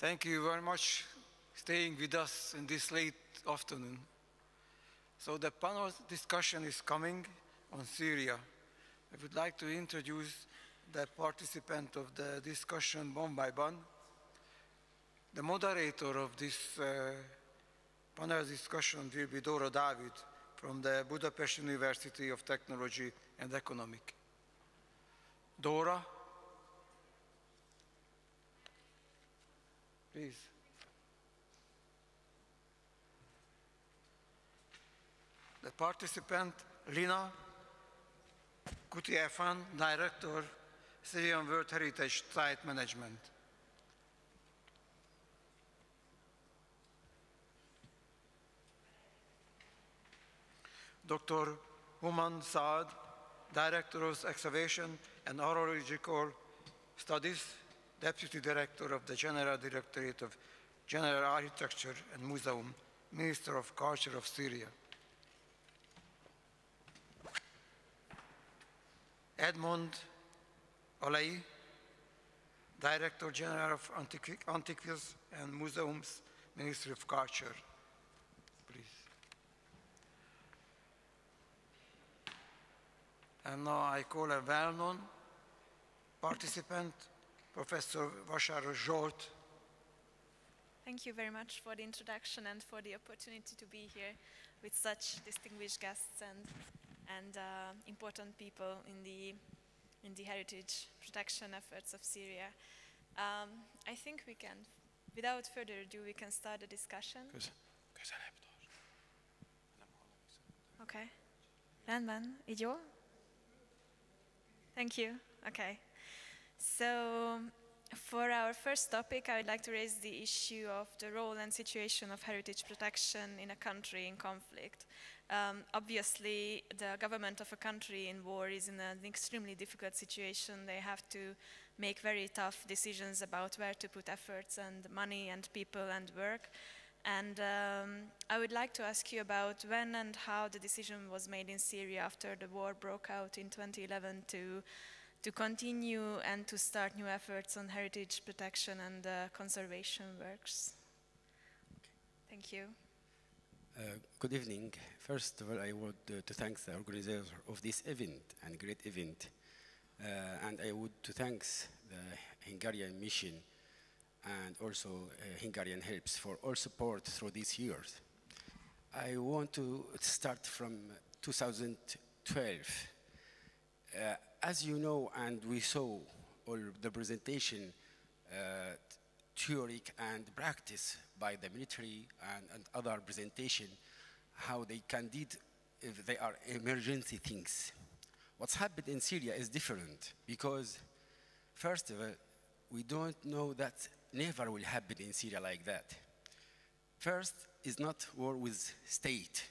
Thank you very much for staying with us in this late afternoon. So the panel discussion is coming on Syria. I would like to introduce the participant of the discussion one by one. The moderator of this panel discussion will be Dóra Dávid from the Budapesti University of Technology and Economics. Dóra, please. The participant, Lina Kutiefan, Director, Syrian World Heritage Site Management. Dr. Human Saad, Director of Excavation and Archaeological Studies, Deputy Director of the General Directorate of General Architecture and Museum, Minister of Culture of Syria. Edmond Alei, Director General of Antiquities and Museums, Ministry of Culture. Please. And now I call a well-known participant, Professor Vasáros Zsolt. Thank you very much for the introduction and for the opportunity to be here with such distinguished guests and important people in the heritage protection efforts of Syria. I think we can, without further ado, we can start the discussion. Okay. Rendben, így jó? Thank you. Okay. So, for our first topic, I would like to raise the issue of the role and situation of heritage protection in a country in conflict. Obviously, the government of a country in war is in an extremely difficult situation. They have to make very tough decisions about where to put efforts and money and people and work. And I would like to ask you about when and how the decision was made in Syria after the war broke out in 2011 to continue and to start new efforts on heritage protection and conservation works. Okay. Thank you. Good evening. First of all, I would to thank the organizer of this event and great event. And I would to thank the Hungarian mission and also Hungarian Helps for all support through these years. I want to start from 2012. As you know, and we saw all the presentation, theory and practice by the military and other presentation, how they can did if they are emergency things. What's happened in Syria is different because, first of all, we don't know that never will happen in Syria like that. First is not war with state.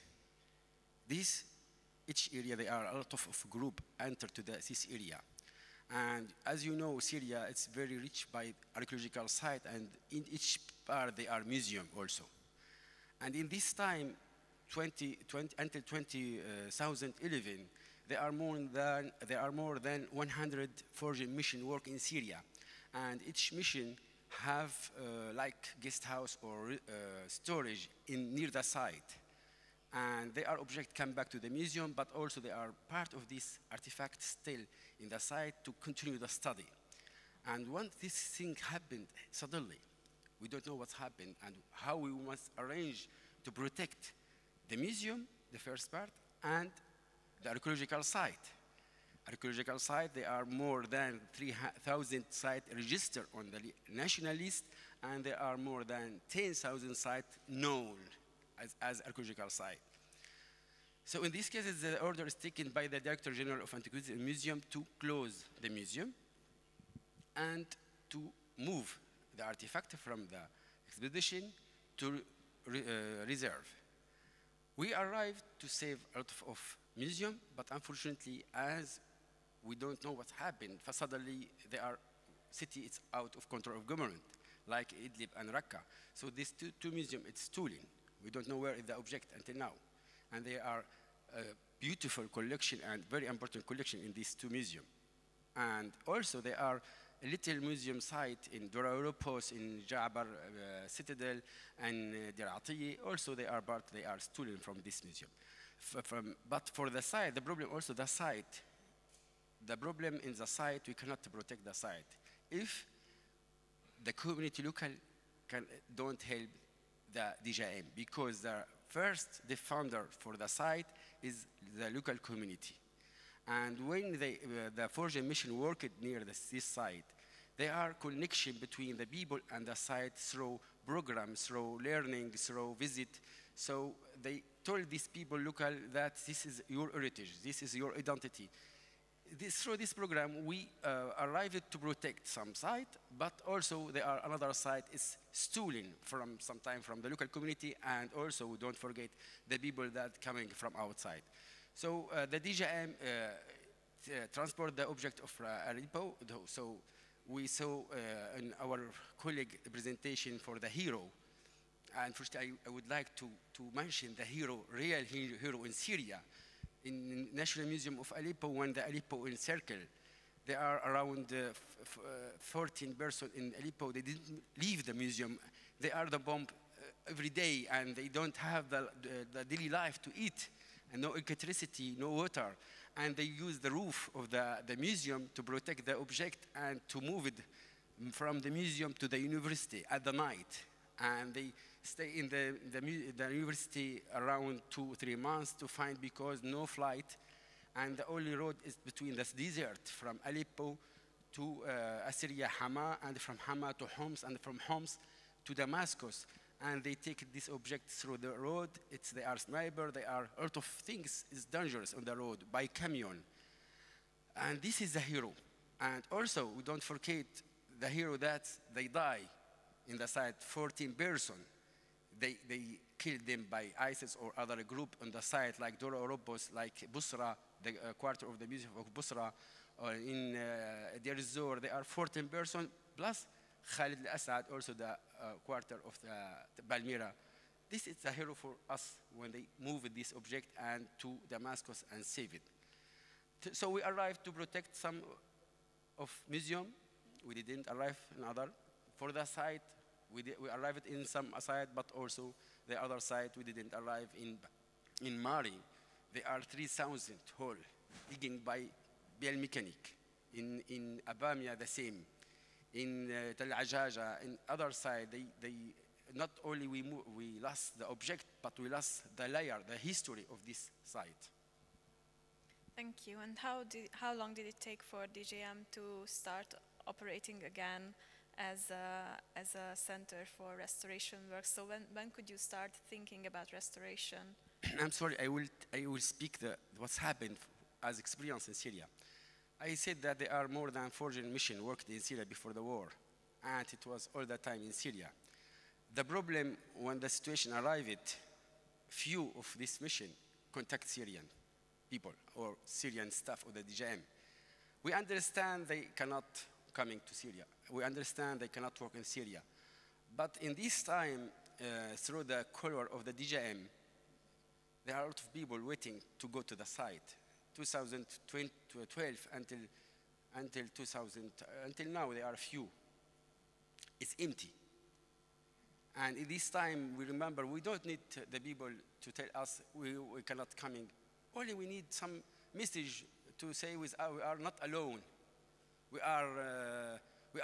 Each area, there are a lot of group enter to this area. And as you know, Syria is very rich by archaeological site, and in each part there are museum also. And in this time, until 2011, there are more than 100 foreign mission work in Syria, and each mission have like guest house or storage near the site. And their object come back to the museum, but also they are part of this artifact still in the site to continue the study. And once this thing happened suddenly, we don't know what's happened and how we must arrange to protect the museum, the first part, and the archaeological site. Archaeological site, there are more than 3,000 sites registered on the national list, and there are more than 10,000 sites known as archaeological site. So in this case, the order is taken by the Director General of Antiquities and Museum to close the museum and to move the artifact from the expedition to reserve. We arrived to save a lot of museum, but unfortunately, as we don't know what happened, suddenly their city is out of control of government, like Idlib and Raqqa. So these two museums, it's stolen. We don't know where is the object until now. And they are a beautiful collection and very important collection in these two museums. And also they are a little museum site in Dura Europos, in Jabar Citadel, and Dir Atiye. Also, they are stolen from this museum. But for the site, the problem also the site. The problem in the site, we cannot protect the site. If the community local don't help the DJM, because the founder for the site is the local community. And when the Forge mission worked near this site, there are connection between the people and the site through programs, through learning, through visit. So they told these people local that this is your heritage, this is your identity. Through this program, we arrived to protect some site, but also there are another site is stolen from sometime from the local community, and also don't forget the people that coming from outside. So the DJM transport the object of Aleppo. So we saw in our colleague presentation for the hero. And first I would like to mention the real hero in Syria. In National Museum of Aleppo, when the Aleppo encircle, there are around 14 persons in Aleppo. They didn't leave the museum. They are the bomb every day, and they don't have the daily life to eat, and no electricity, no water. And they use the roof of the museum to protect the object and to move it from the museum to the university at the night. And they stay in the university around 2-3 months to find, because no flight, and the only road is between this desert from Aleppo to Syria, Hama, and from Hama to Homs, and from Homs to Damascus. And they take this object through the road. They are sniper, they are a lot of things is dangerous on the road by camion. And this is the hero. And also, we don't forget the hero that they die in the site, 14 persons. They killed them by ISIS or other group on the site, like Dura Europos, like Busra, the quarter of the Museum of Busra, or in Deir ez-Zor. There are 14 persons, plus Khalid al-Assad, also the quarter of the Palmyra. This is a hero for us when they move this object and to Damascus and save it. So we arrived to protect some of museum. We didn't arrive in other. For the site, we arrived in some site, but also the other site we didn't arrive in Mari. There are 3,000 hole digging by Bielmechanic. In Abamia, the same. In Tel Ajaja, in other side, they not only we lost the object, but we lost the layer, the history of this site. Thank you. And how long did it take for DJM to start operating again as a center for restoration work? So when could you start thinking about restoration? I'm sorry, I will speak what's happened as experience in Syria. I said that there are more than 4 missions worked in Syria before the war, and it was all the time in Syria. The problem when the situation arrived, few of this mission contact Syrian people or Syrian staff of the DJM. We understand they cannot coming to Syria. We understand they cannot work in Syria. But in this time, through the color of the DJM, there are a lot of people waiting to go to the site. 2012 until now, there are few. It's empty. And in this time, we remember we don't need the people to tell us we cannot coming. Only we need some message to say we are not alone. We are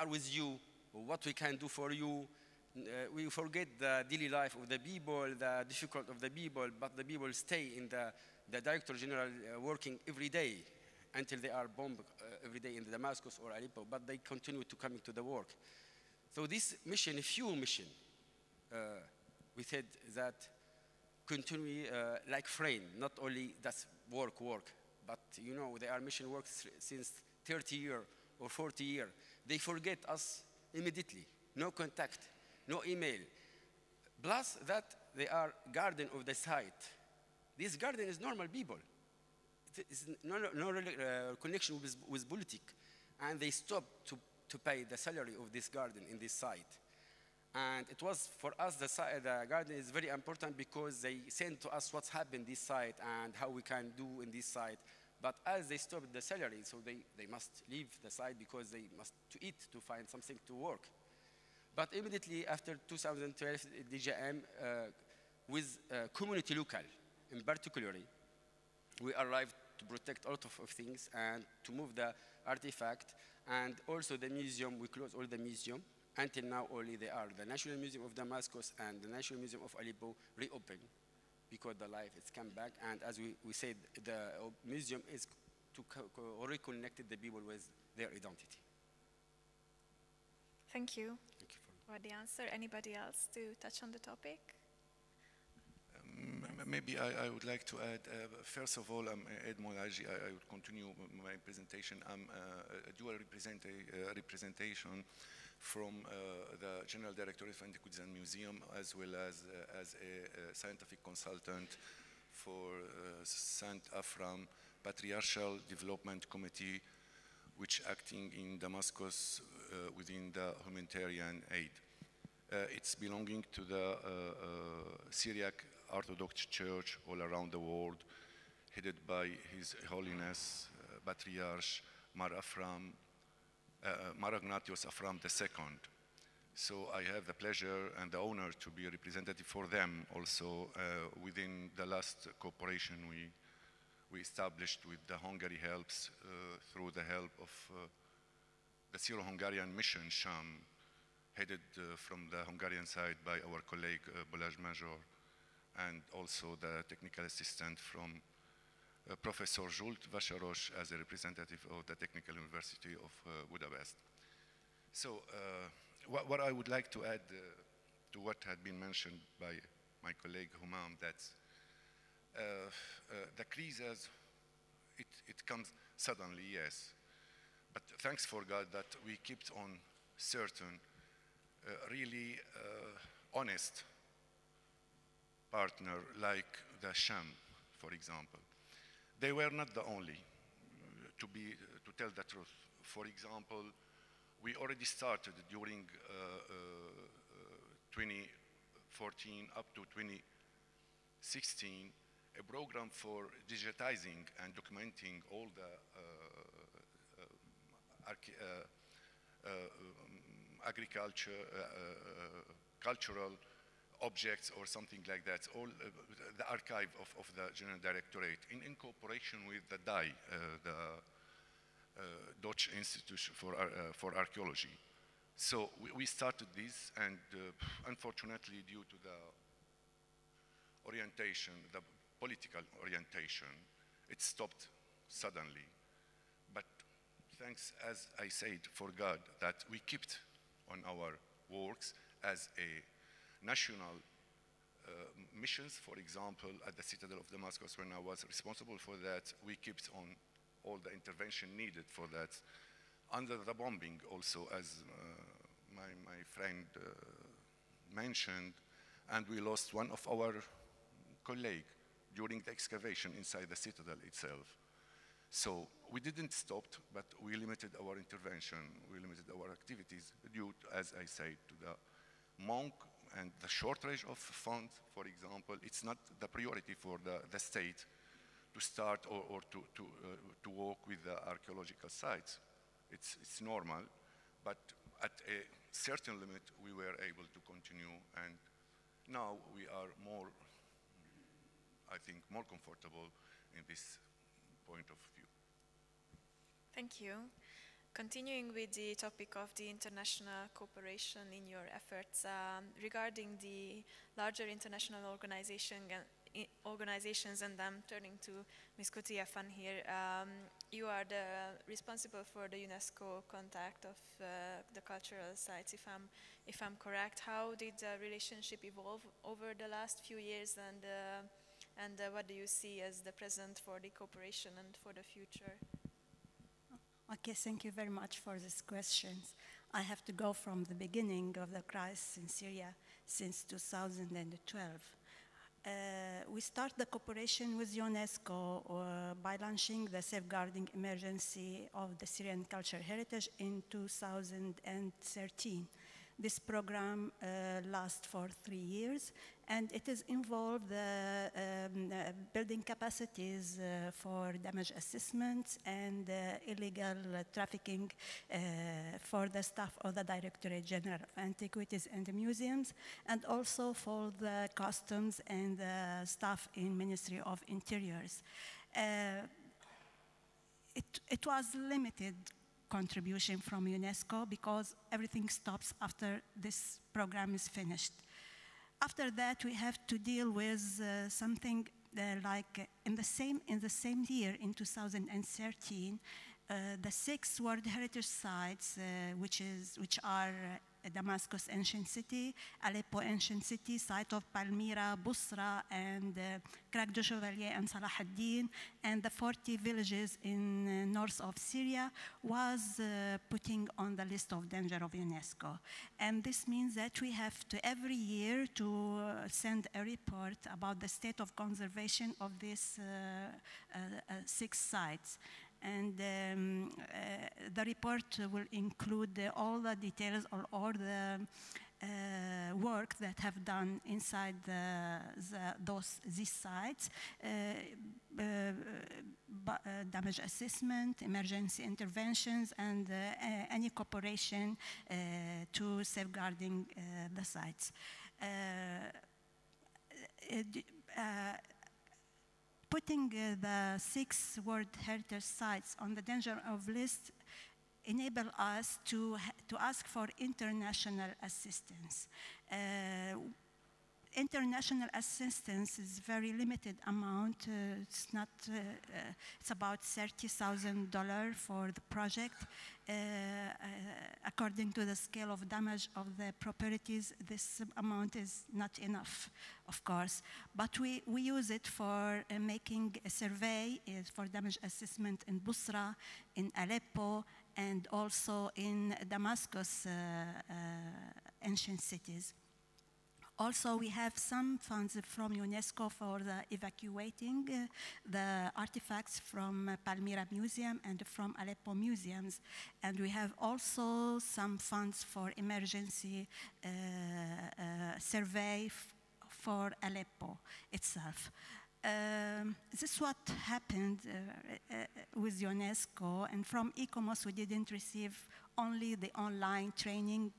with you. What we can do for you. We forget the daily life of the people, the difficult of the people, but the people stay in the Director General working every day until they are bombed every day in Damascus or Aleppo, but they continue to come to the work. So this mission, few mission, we said that continue like friend, not only that's work, but you know, they are mission work since 30 years or 40 years. They forget us immediately, no contact, no email. Plus that they are guardian of the site. This guardian is normal people. It's no connection with politics. And they stopped to pay the salary of this guardian in this site. And it was, for us, the guardian is very important because they send to us what's happened in this site and how we can do in this site. But as they stopped the salary, so they must leave the site because they must to eat, to find something to work. But immediately after 2012, DGM, with community local, in particular, we arrived to protect a lot of things and to move the artifact. And also the museum, we closed all the museum. Until now, only they are the National Museum of Damascus and the National Museum of Aleppo reopened because the life has come back. And as we said, the museum is to reconnect the people with their identity. Thank you. Thank you For the answer. Anybody else to touch on the topic? Maybe I would like to add, first of all, I'm Ed Molaji. I would continue my presentation. I'm a dual representation from the General Directorate of Antiquities and Museum, as well as a scientific consultant for St. Afram Patriarchal Development Committee, which acting in Damascus within the humanitarian aid. It's belonging to the Syriac Orthodox Church all around the world, headed by His Holiness Patriarch Mar Ignatius Afram II. So I have the pleasure and the honor to be a representative for them also within the last cooperation we established with the Hungary Helps through the help of the Syro-Hungarian mission Sham, headed from the Hungarian side by our colleague Balázs Major, and also the technical assistant from Professor Zsolt Vasaros as a representative of the Technical University of Budapest. So what I would like to add to what had been mentioned by my colleague Humam, that the crisis, it comes suddenly, yes, but thanks for God that we kept on certain really honest partner like the Sham, for example. They were not the only, to tell the truth. For example, we already started during 2014 up to 2016 a program for digitizing and documenting all the cultural objects or something like that, all the archive of the General Directorate in cooperation with the DAI, the Dutch Institute for Archaeology. So we started this, and unfortunately, due to the orientation, the political orientation, it stopped suddenly. But thanks, as I said, for God, that we kept on our works as a national missions. For example, at the Citadel of Damascus, when I was responsible for that, we kept on all the intervention needed for that. Under the bombing also, as my friend mentioned, and we lost one of our colleagues during the excavation inside the Citadel itself. So we didn't stop, but we limited our intervention, we limited our activities due, as I said, to the monk and the shortage of funds. For example, it's not the priority for the state to start or to work with the archaeological sites. It's normal, but at a certain limit, we were able to continue, and now we are more, I think, more comfortable in this point of view. Thank you. Continuing with the topic of the international cooperation in your efforts, regarding the larger international organizations, and I'm turning to Ms. Kutiafan here. You are responsible for the UNESCO contact of the cultural sites, if I'm correct. How did the relationship evolve over the last few years, and what do you see as the present for the cooperation and for the future? Okay, thank you very much for these questions. I have to go from the beginning of the crisis in Syria since 2012. We started the cooperation with UNESCO by launching the Safeguarding Emergency of the Syrian Cultural Heritage in 2013. This program lasts for 3 years, and it is involved building capacities for damage assessments and illegal trafficking for the staff of the Directorate General of Antiquities and Museums, and also for the customs and the staff in Ministry of Interiors. It was limited contribution from UNESCO because everything stops after this program is finished. After that, we have to deal with something like in the same year, in 2013, the 6 World Heritage Sites, which are Damascus Ancient City, Aleppo Ancient City, site of Palmyra, Busra, and Crac de Chevalier and Salah ad-Din, and the 40 villages in north of Syria was putting on the list of danger of UNESCO. And this means that we have to every year to send a report about the state of conservation of these 6 sites. And the report will include all the details or the work that have done inside these sites, damage assessment, emergency interventions, and any cooperation to safeguarding the sites. Putting the 6 World Heritage Sites on the danger of list enable us to ask for international assistance. International assistance is very limited amount. It's not. It's about $30,000 for the project. According to the scale of damage of the properties, this amount is not enough, of course. But we use it for making a survey for damage assessment in Busra, in Aleppo, and also in Damascus ancient cities. Also, we have some funds from UNESCO for the evacuating the artifacts from Palmyra Museum and from Aleppo museums. And we have also some funds for emergency survey for Aleppo itself. This is what happened with UNESCO. And from ICOMOS, we didn't receive only the online training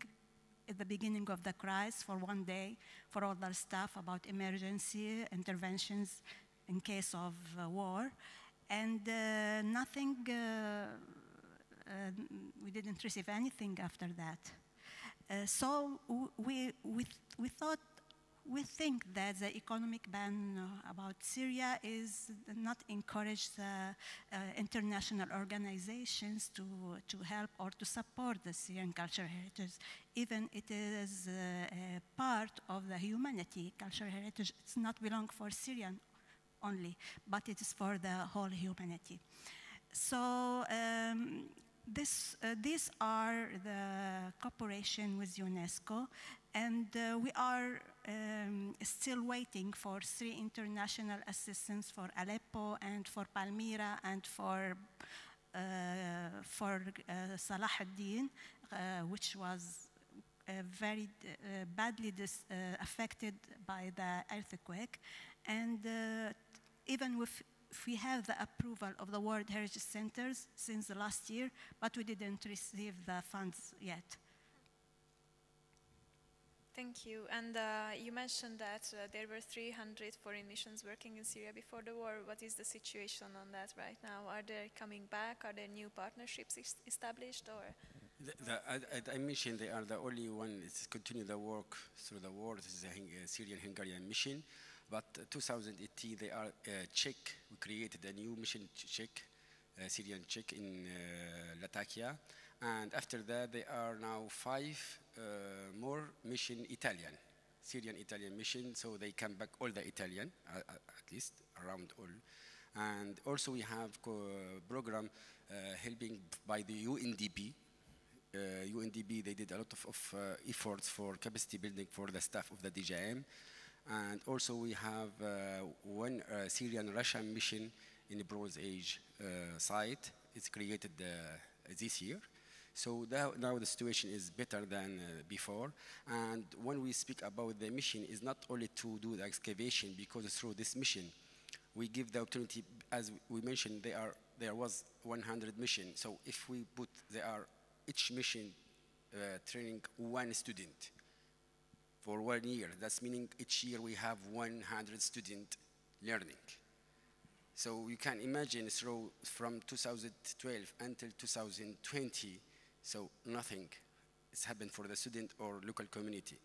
at the beginning of the crisis for 1 day for all the staff about emergency interventions in case of war. And nothing, we didn't receive anything after that. So we think that the economic ban about Syria is not encourage the international organizations to help or to support the Syrian cultural heritage. Even it is a part of the humanity. Cultural heritage, it's not belong for Syrian only, but it is for the whole humanity. So these are the cooperation with UNESCO, and we are still waiting for 3 international assistance for Aleppo and for Palmyra and for Salah ad-Din, which was very badly affected by the earthquake. And even if we have the approval of the World Heritage Centers since the last year, but we didn't receive the funds yet. Thank you. And you mentioned that there were 300 foreign missions working in Syria before the war. What is the situation on that right now? Are they coming back? Are there new partnerships established? Or? I mentioned they are the only one that continue the work through the war. This is a Syrian-Hungarian mission. But 2018, they are Czech. We created a new mission Czech, Syrian Czech in Latakia. And after that, there are now 5 more mission Italian, Syrian-Italian mission. So they come back all the Italian, at least around all. And also we have a program helping by the UNDP. UNDP, they did a lot of efforts for capacity building for the staff of the DJM. And also we have one Syrian-Russian mission in the Bronze Age site. It's created this year. So now the situation is better than before. And when we speak about the mission, is not only to do the excavation, because through this mission, we give the opportunity, as we mentioned, there was 100 missions. So if we put, each mission training one student for 1 year, that's meaning each year we have 100 students learning. So you can imagine from 2012 until 2020, so nothing has happened for the student or local community.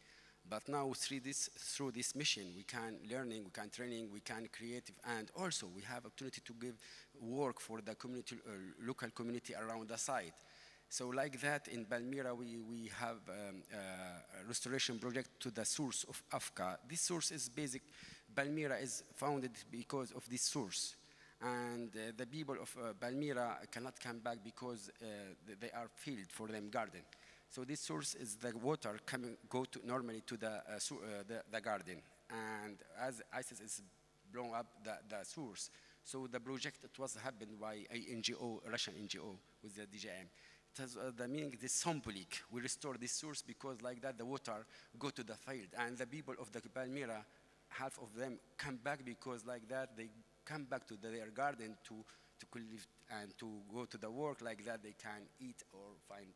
But now through this mission, we can learning, we can training, we can creative, and also we have opportunity to give work for the community, local community around the site. So like that, in Palmyra, we have a restoration project to the source of Afka. This source is basic. Palmyra is founded because of this source. And the people of Palmyra cannot come back because they are filled for them garden. So this source is the water go normally to the garden. And as ISIS is blown up the source, so the project, it was happened by a NGO, Russian NGO with the DJM. It has the meaning this symbolic. We restore this source because like that the water go to the field. And the people of the Palmyra, half of them come back because like that they come back to their garden to live and to go to the work, like that they can eat or find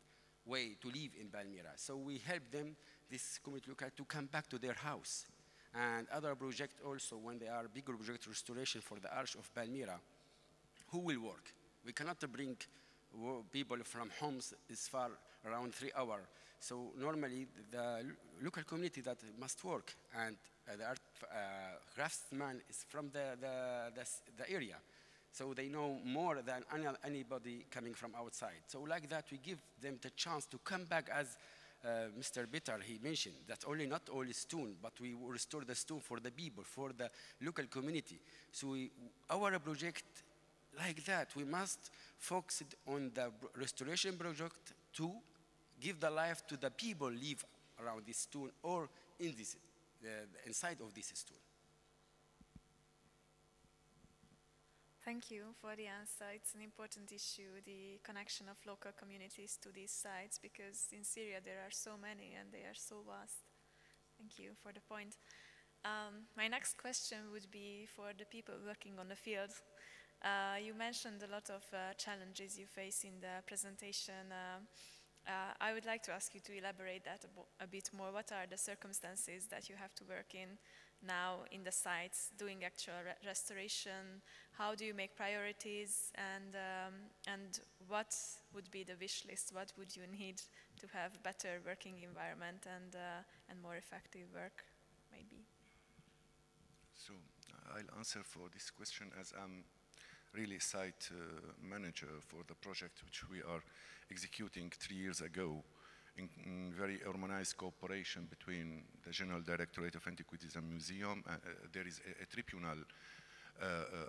way to live in Palmyra. So we help them, this community local, to come back to their house. And other projects also, when they are bigger project restoration for the Arch of Palmyra, who will work? We cannot bring people from homes is far, around 3 hours. So normally the local community that must work, and the art craftsman is from the area. So they know more than anybody coming from outside. So like that, we give them the chance to come back, as Mr. Peter, he mentioned, that not only stone, but we will restore the stone for the people, for the local community. So our project, like that, we must focus on the restoration project to give the life to the people live around this stone or in this, inside of this stone. Thank you for the answer. It's an important issue, the connection of local communities to these sites, because in Syria there are so many and they are so vast. Thank you for the point. My next question would be for the people working on the field. You mentioned a lot of challenges you face in the presentation. I would like to ask you to elaborate that a bit more. What are the circumstances that you have to work in now in the sites, doing actual restoration? How do you make priorities? And what would be the wish list? What would you need to have better working environment and more effective work, maybe? So I'll answer for this question, as I'm really site manager for the project which we are executing 3 years ago in very harmonized cooperation between the General Directorate of Antiquities and Museum. There is a tribunal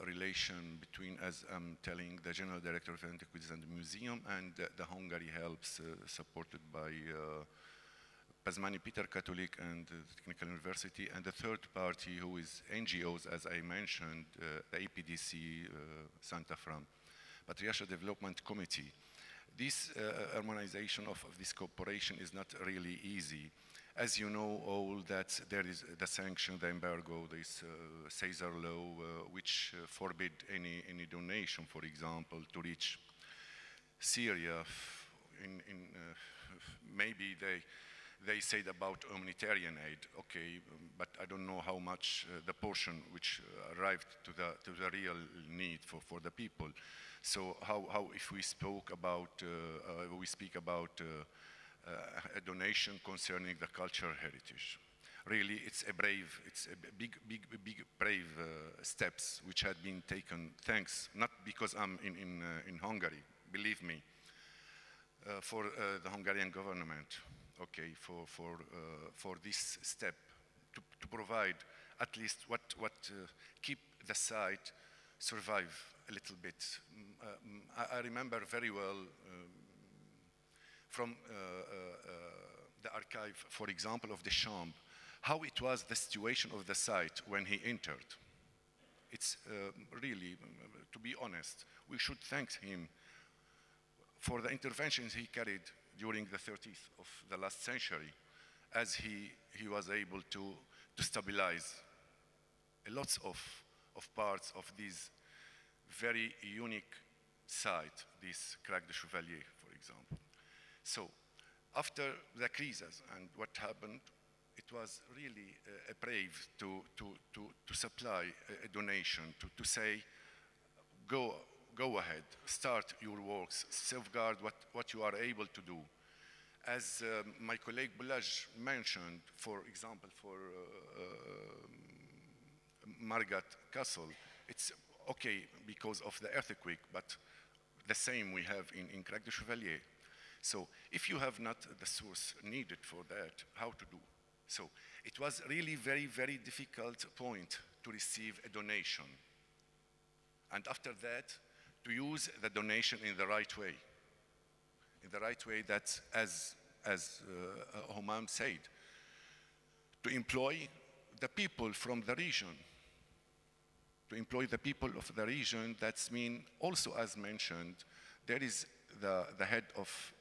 relation between, as I'm telling, the General Director of Antiquities and Museum and the Hungary Helps, supported by Pázmány Péter Katolikus and the Technical University, and the third party, who is NGOs, as I mentioned, the APDC, Santa Fran, Patriarchal Development Committee. This harmonization of this cooperation is not really easy. As you know all, that there is the sanction, the embargo, this Caesar law, which forbid any donation, for example, to reach Syria. Maybe they said about humanitarian aid, okay, but I don't know how much the portion which arrived to the real need for the people. So how if we speak about a donation concerning the cultural heritage? Really, it's a big brave steps which had been taken. Thanks, not because I'm in Hungary, believe me, for the Hungarian government. Okay, for this step to provide at least what keep the site survive a little bit. I remember very well from the archive, for example, of the Chambre, how it was the situation of the site when he entered. It's really, to be honest, we should thank him for the interventions he carried during the 30th of the last century, as he was able to stabilize lots of parts of this very unique site, this Crac de Chevalier, for example. So after the crisis and what happened, it was really brave to supply a donation, to say, go ahead, start your works, safeguard what you are able to do. As my colleague Boulaj mentioned, for example, for Margat Castle, it's okay because of the earthquake, but the same we have in Crac de Chevalier. So if you have not the source needed for that, how to do? So it was really very, very difficult point to receive a donation. And after that, to use the donation in the right way. In the right way that, as Humam said, to employ the people from the region. To employ the people of the region, that's mean also, as mentioned, there is the head of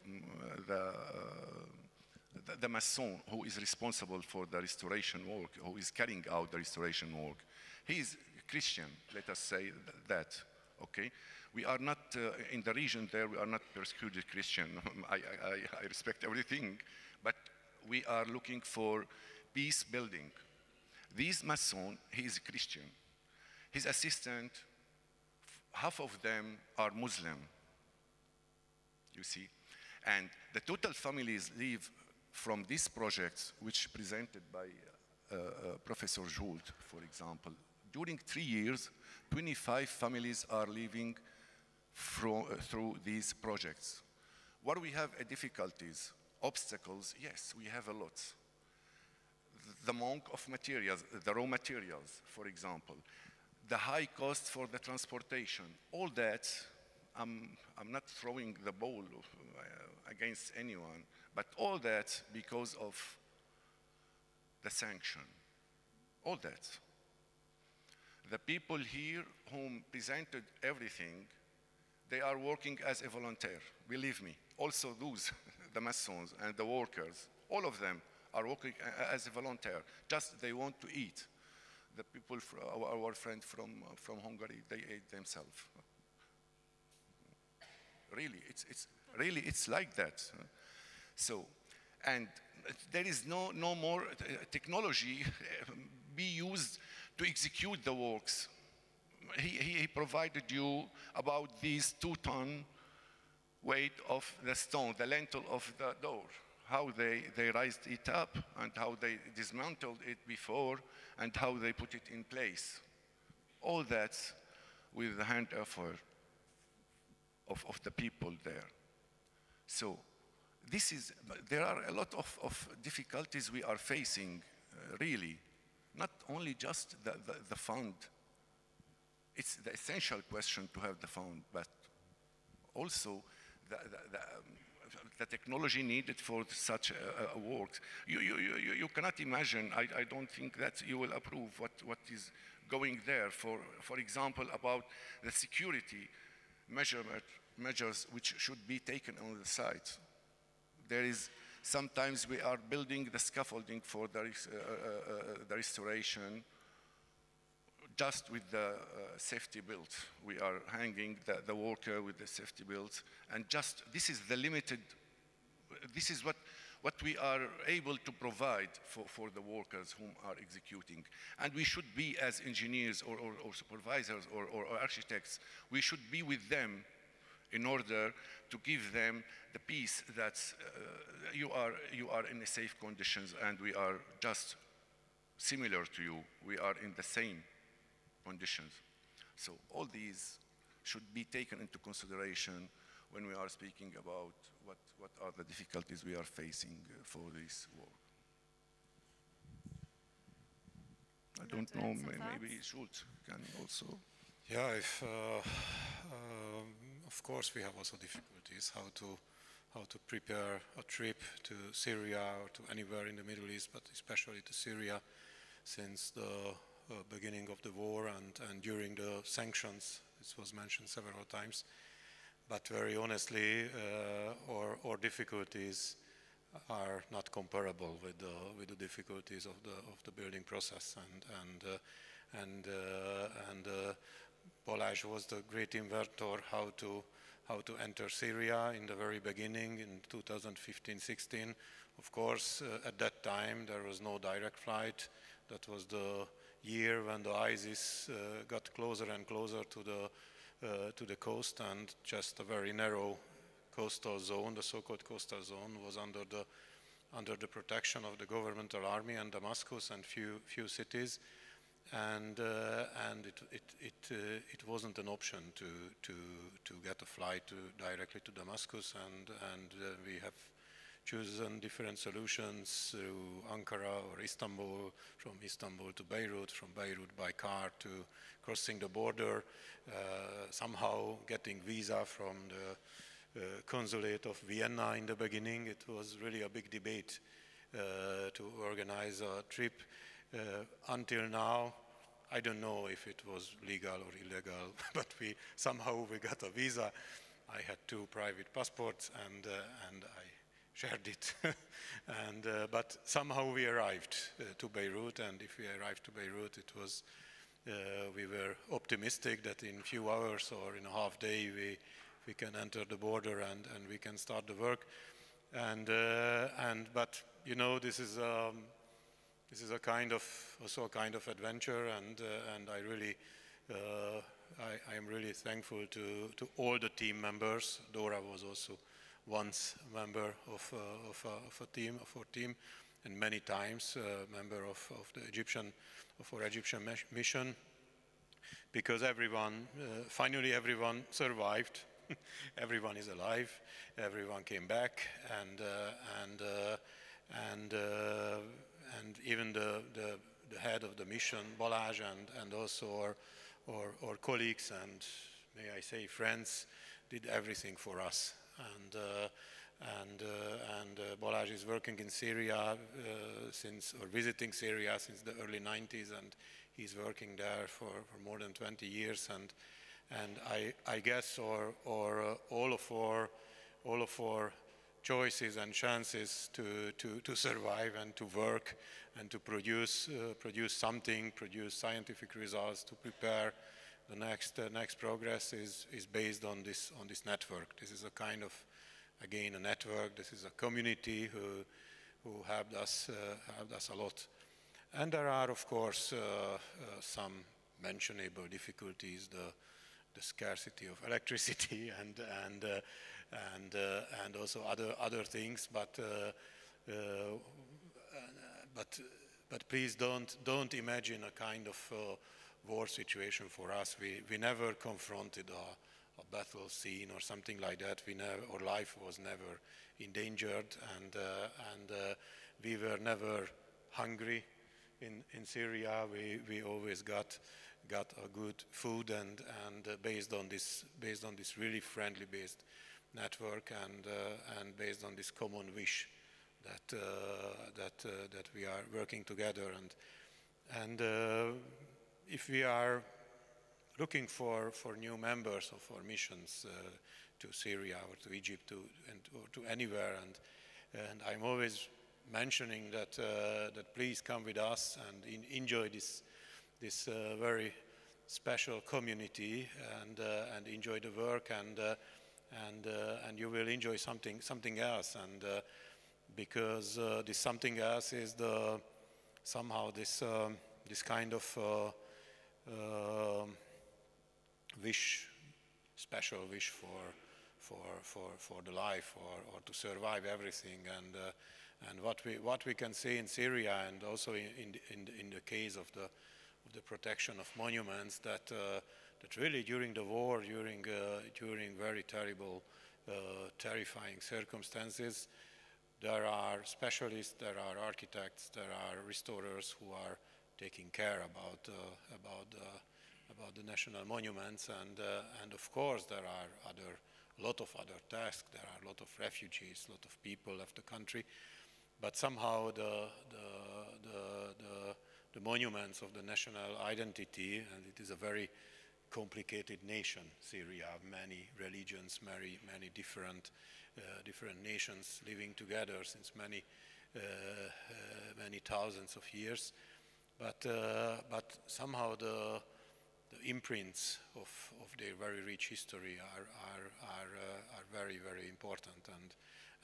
the mason who is responsible for the restoration work, who is carrying out the restoration work. He is Christian, let us say that, okay? We are not, in the region there, we are not persecuted Christian. I respect everything, but we are looking for peace building. This mason, he is Christian. His assistant, half of them are Muslim, you see. And the total families live from this project, which presented by Professor Joult, for example. During 3 years, 25 families are living through these projects. What we have difficulties, obstacles, yes, we have a lot. The monk of materials, the raw materials, for example. The high cost for the transportation, all that, I'm not throwing the ball against anyone, but all that because of the sanction, all that. The people here whom presented everything, they are working as a volunteer, believe me. Also those, the masons and the workers, all of them are working as a volunteer, just they want to eat. The people, our friends from Hungary, they ate themselves. Really, it's like that. So, and there is no more technology be used to execute the works. He provided you about these 2-ton weight of the stone, the lintel of the door, how they raised it up and how they dismantled it before and how they put it in place. All that with the hand effort of the people there. So there are a lot of difficulties we are facing, really. Not only just the fund. It's the essential question to have the fund, but also the technology needed for such a work. You cannot imagine, I don't think that you will approve what is going there. For example, about the security measures which should be taken on the site. There is, sometimes we are building the scaffolding for the restoration just with the safety belt. We are hanging the worker with the safety belt, and just, this is the limited, this is what we are able to provide for the workers whom are executing. And we should be, as engineers or supervisors or architects, we should be with them in order to give them the peace that you are in safe conditions and we are just similar to you. We are in the same conditions. So all these should be taken into consideration when we are speaking about what are the difficulties we are facing for this work. I don't know, maybe Schultz can also. Yeah, of course we have also difficulties how to prepare a trip to Syria or to anywhere in the Middle East, but especially to Syria, since the beginning of the war and during the sanctions. This was mentioned several times. but very honestly, our difficulties are not comparable with the difficulties of the building process, and Balázs was the great inventor how to enter Syria in the very beginning in 2015-16. Of course, at that time there was no direct flight. That was the year when the ISIS got closer and closer to the coast, and just a very narrow coastal zone, the so-called coastal zone, was under the protection of the governmental army and Damascus and few cities, and it wasn't an option to get a flight directly to Damascus, and we have chosen different solutions through Ankara or Istanbul, from Istanbul to Beirut, from Beirut by car to crossing the border, somehow getting visa from the consulate of Vienna in the beginning. It was really a big debate to organize a trip. Until now, I don't know if it was legal or illegal, but somehow we got a visa. I had 2 private passports, and I shared it, but somehow we arrived to Beirut, and if we arrived to Beirut, it was we were optimistic that in a few hours or in a half day we can enter the border and we can start the work, but you know, this is a kind of also a kind of adventure, and I really I am really thankful to all the team members. Dora was also once member of our team, and many times member of our Egyptian mission, because finally everyone survived. Everyone is alive. Everyone came back, and even the head of the mission, Balázs, and also our colleagues and, may I say, friends, did everything for us. And Balázs is working in Syria visiting Syria since the early 90s, and he's working there for more than 20 years. And I guess all of our choices and chances to survive and to work and to produce something, produce scientific results, to prepare the next progress is based on this network. This is a kind of, again, a network. This is a community who helped us a lot. And there are, of course, some mentionable difficulties, the scarcity of electricity and also other things. But please don't imagine a kind of war situation for us. We never confronted a battle scene or something like that. Our life was never endangered, and we were never hungry in Syria. We always got a good food, and based on this really friendly based network, and based on this common wish that we are working together, and if we are looking for new members of our missions to Syria or to Egypt or to anywhere, and I'm always mentioning that please come with us and enjoy this very special community, and enjoy the work, and you will enjoy something else, and because this something else is somehow this kind of special wish for the life, or to survive everything, and what we can see in Syria, and also in the case of the protection of monuments, that really during the war, during very terrible, terrifying circumstances, there are specialists, there are architects, there are restorers who are taking care about the national monuments, and of course there are a lot of other tasks. There are a lot of refugees, a lot of people left the country, but somehow the monuments of the national identity, and it is a very complicated nation, Syria, many religions, many different nations living together since many thousands of years. But somehow the imprints of their very rich history are very, very important,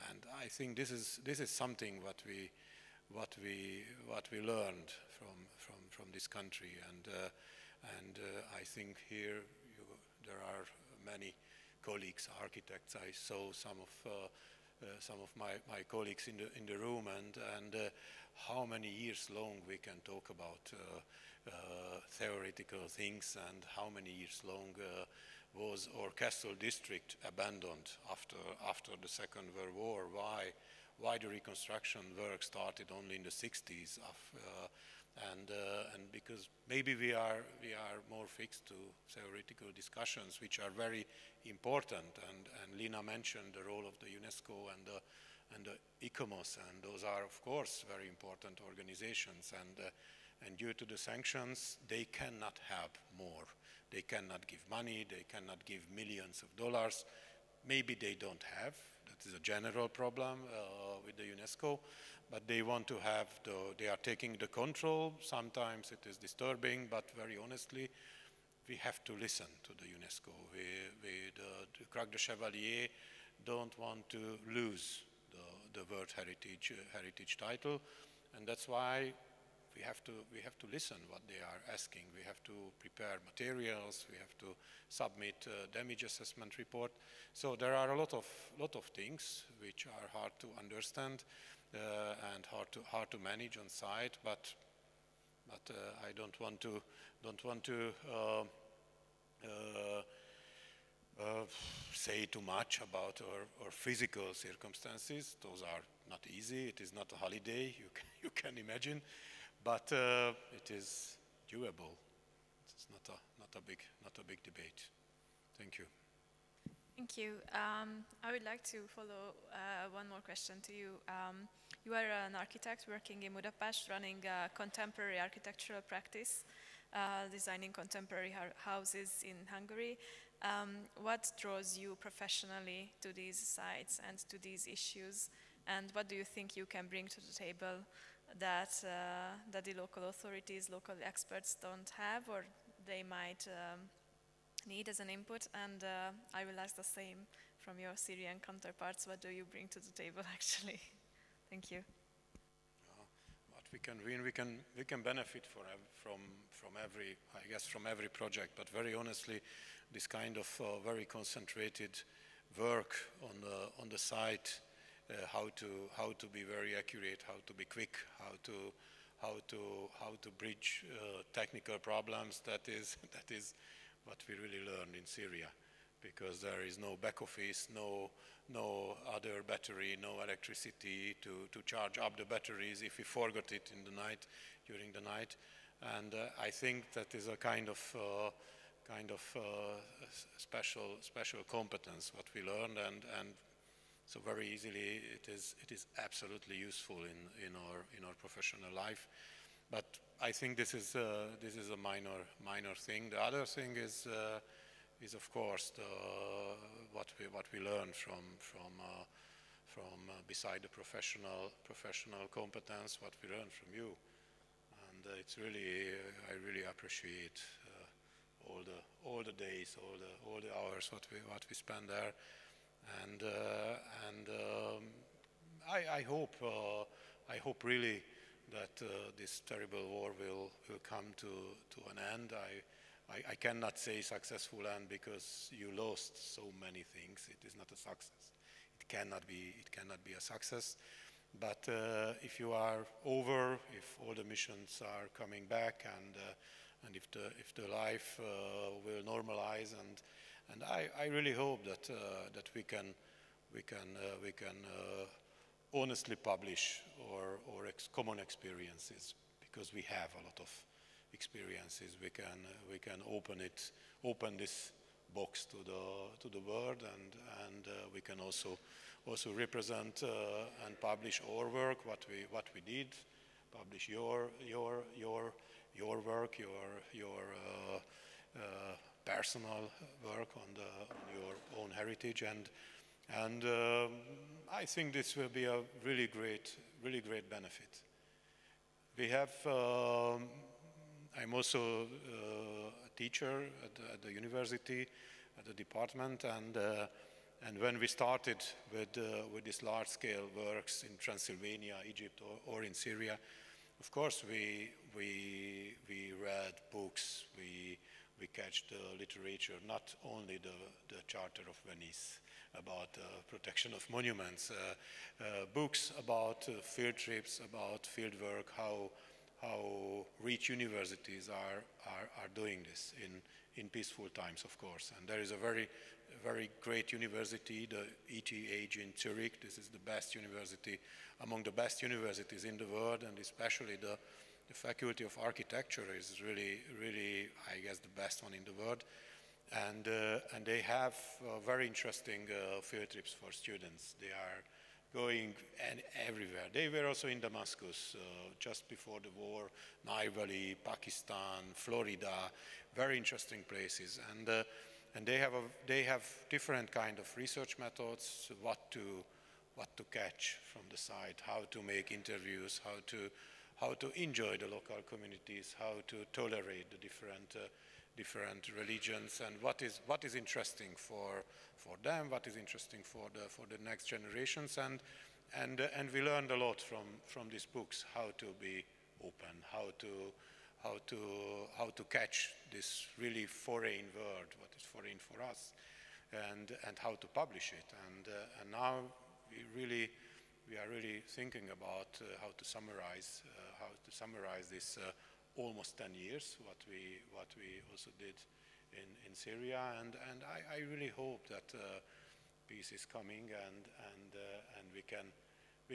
and I think this is something what we learned from this country, and I think here there are many colleagues, architects. I saw some of my colleagues in the room, and how many years long we can talk about theoretical things, and how many years long was our Kerekasztal district abandoned after the Second World War? Why the reconstruction work started only in the 60s? And because maybe we are more fixed to theoretical discussions, which are very important. And Lina mentioned the role of the UNESCO and the ICOMOS, and those are of course very important organizations. And due to the sanctions, they cannot help more. They cannot give money. They cannot give millions of dollars. Maybe they don't have. That is a general problem with the UNESCO. But they want to have, they are taking the control. Sometimes it is disturbing, but very honestly, we have to listen to the UNESCO. The Crac de Chevalier don't want to lose the World Heritage title, and that's why we have to listen what they are asking. We have to prepare materials. We have to submit damage assessment report. So there are a lot of things which are hard to understand and hard to manage on site. But I don't want to say too much about our physical circumstances. Those are not easy. It is not a holiday. You can imagine. But it is doable. It's not a big debate. Thank you. Thank you. I would like to follow one more question to you. You are an architect working in Budapest, running a contemporary architectural practice, designing contemporary houses in Hungary. What draws you professionally to these sites and to these issues? And what do you think you can bring to the table that the local authorities, local experts don't have, or they might need as an input? And I will ask the same from your Syrian counterparts. What do you bring to the table, actually? Thank you. What we can win, we can benefit from every project. But very honestly, this kind of very concentrated work on the site. How to be very accurate, how to be quick, how to bridge technical problems. That is what we really learned in Syria, because there is no back office, no other battery, no electricity to charge up the batteries if we forgot it during the night, and I think that is a kind of special competence what we learned, and so very easily it is absolutely useful in our professional life. But I think this is a minor thing. The other thing is of course what we learn from beside the professional competence, what we learn from you, and it's really I really appreciate all the days, all the hours what we spend there. And I hope really that this terrible war will come to an end. I cannot say successful end, because you lost so many things. It is not a success. It cannot be a success. But if you are over, if all the missions are coming back, and if the life will normalize, and I really hope that we can honestly publish our common experiences, because we have a lot of experiences. We can open this box to the world, and we can also represent and publish our work, what we did, publish your work, your personal work on your own heritage, and I think this will be a really great benefit. We have. I'm also a teacher at the university, at the department, and when we started with these large-scale works in Transylvania, Egypt, or in Syria, of course we read books, we catch the literature, not only the Charter of Venice about protection of monuments, books about field trips, about field work, how rich universities are doing this in peaceful times, of course. And there is a very great university, the ETH in Zurich. This is the best university, among the best universities in the world, and especially the Faculty of Architecture is really, I guess, the best one in the world. And they have very interesting field trips for students. They are going everywhere. They were also in Damascus just before the war, Nile Valley, Pakistan, Florida, very interesting places. And they have different kind of research methods, what to catch from the site, how to make interviews, how to enjoy the local communities, how to tolerate the different religions, and what is interesting for them, what is interesting for the next generations, and we learned a lot from these books, how to be open, how to catch this really foreign word, what is foreign for us, and how to publish it, and now we are really thinking about how to summarize this almost 10 years, what we also did in Syria, and I really hope that peace is coming, and we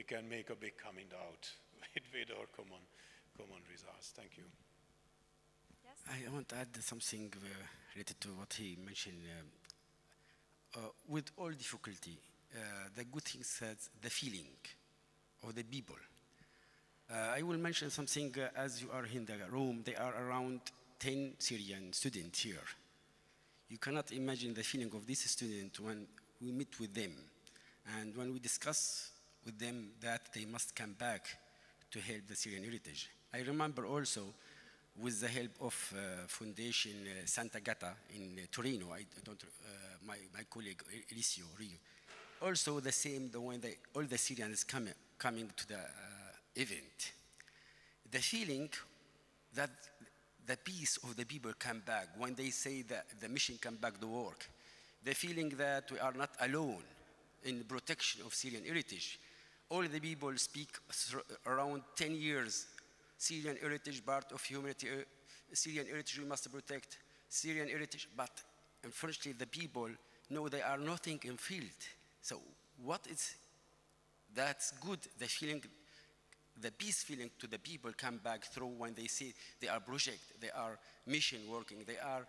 can make a big coming out with our common results. Thank you. Yes? I want to add something related to what he mentioned. With all difficulty, the good thing is the feeling of the people. I will mention something, as you are in the room, there are around 10 Syrian students here. You cannot imagine the feeling of these students when we meet with them, and when we discuss with them that they must come back to help the Syrian heritage. I remember also, with the help of Foundation Santa Gata in Torino, my colleague Elisio Rio, also the same, when all the Syrians coming to the event. The feeling that the peace of the people come back, when they say that the mission come back to work, the feeling that we are not alone in the protection of Syrian heritage. All the people speak around 10 years, Syrian heritage, part of humanity, Syrian heritage we must protect, Syrian heritage, but unfortunately the people know they are nothing in field. So what is, that's good, the feeling, the peace feeling to the people come back through when they see they are project, they are mission working, they are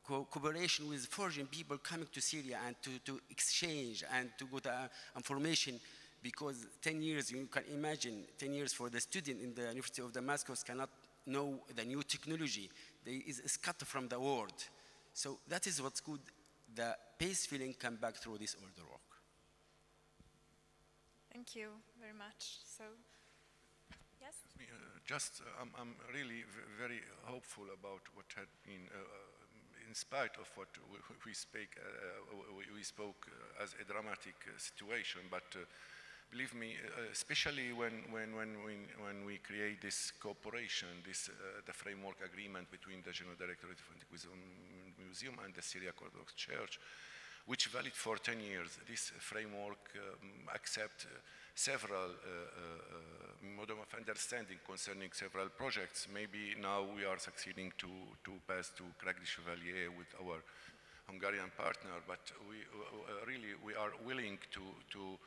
cooperation with foreign people coming to Syria and to exchange and to get information, because 10 years, you can imagine, 10 years for the student in the University of Damascus cannot know the new technology. They is scattered from the world. So that is what's good. The peace feeling come back through this older work. Thank you very much. So, yes? I'm really very hopeful about what had been, in spite of what we spoke as a dramatic situation, but believe me, especially when we create this cooperation, the framework agreement between the General Directorate of the Museum and the Syriac Orthodox Church, which valid for 10 years. This framework accepts several model of understanding concerning several projects. Maybe now we are succeeding to pass to Craig de Chevalier with our Hungarian partner, but we are willing to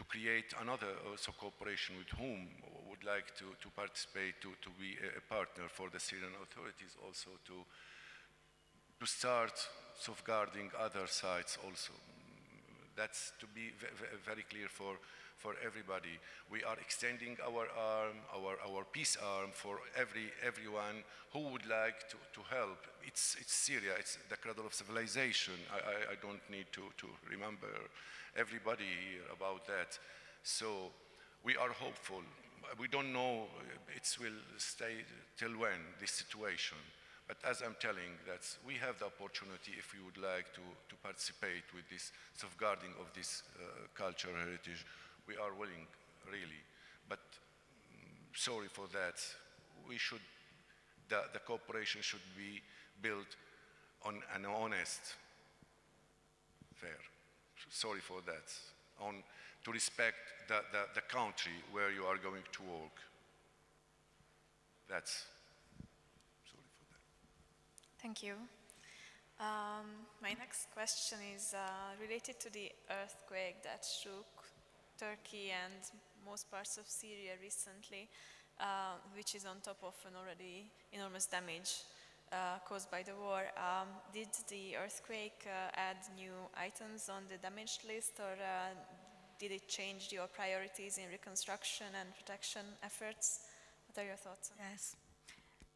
create another also cooperation with whom would like to participate, to be a partner for the Syrian authorities, also to start safeguarding other sites also. That's to be very clear for for everybody. We are extending our arm, our peace arm for everyone who would like to help. It's Syria, it's the cradle of civilization. I don't need to remember everybody here about that. So we are hopeful. We don't know it will stay till when, this situation. But as I'm telling, that we have the opportunity, if we would like to participate with this safeguarding of this cultural heritage, we are willing, really. But sorry for that. We should, the cooperation should be built on an honest, fair. Sorry for that. To respect the country where you are going to work. That's. Thank you. My next question is related to the earthquake that shook Turkey and most parts of Syria recently, which is on top of an already enormous damage caused by the war. Did the earthquake add new items on the damaged list, or did it change your priorities in reconstruction and protection efforts? What are your thoughts on that? Yes.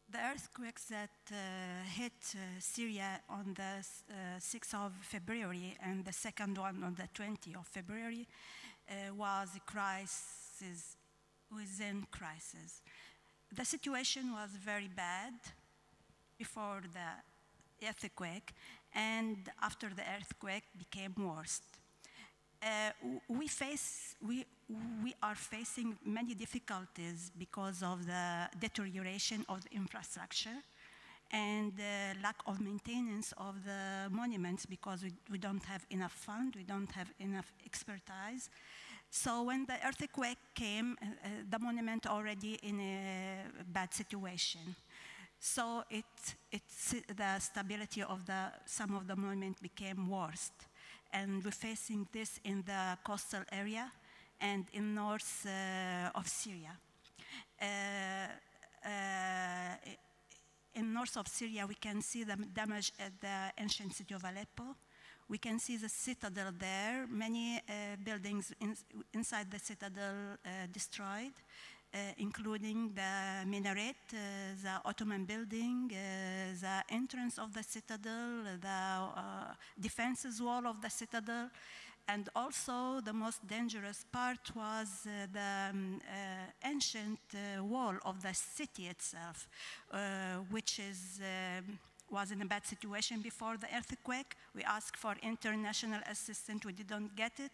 The earthquakes that hit Syria on the 6th of February and the second one on the 20th of February was a crisis within crisis. The situation was very bad before the earthquake, and after the earthquake became worse. We are facing many difficulties because of the deterioration of the infrastructure and lack of maintenance of the monuments, because we don't have enough fund, we don't have enough expertise. So when the earthquake came, the monument already in a bad situation. So the stability of some of the monument became worse. And we're facing this in the coastal area and in north of Syria. In north of Syria, we can see the damage at the ancient city of Aleppo. We can see the citadel there, many buildings inside the citadel destroyed, including the minaret, the Ottoman building, the entrance of the citadel, the defenses wall of the citadel, and also the most dangerous part was the ancient wall of the city itself, which was in a bad situation before the earthquake. We asked for international assistance, we didn't get it.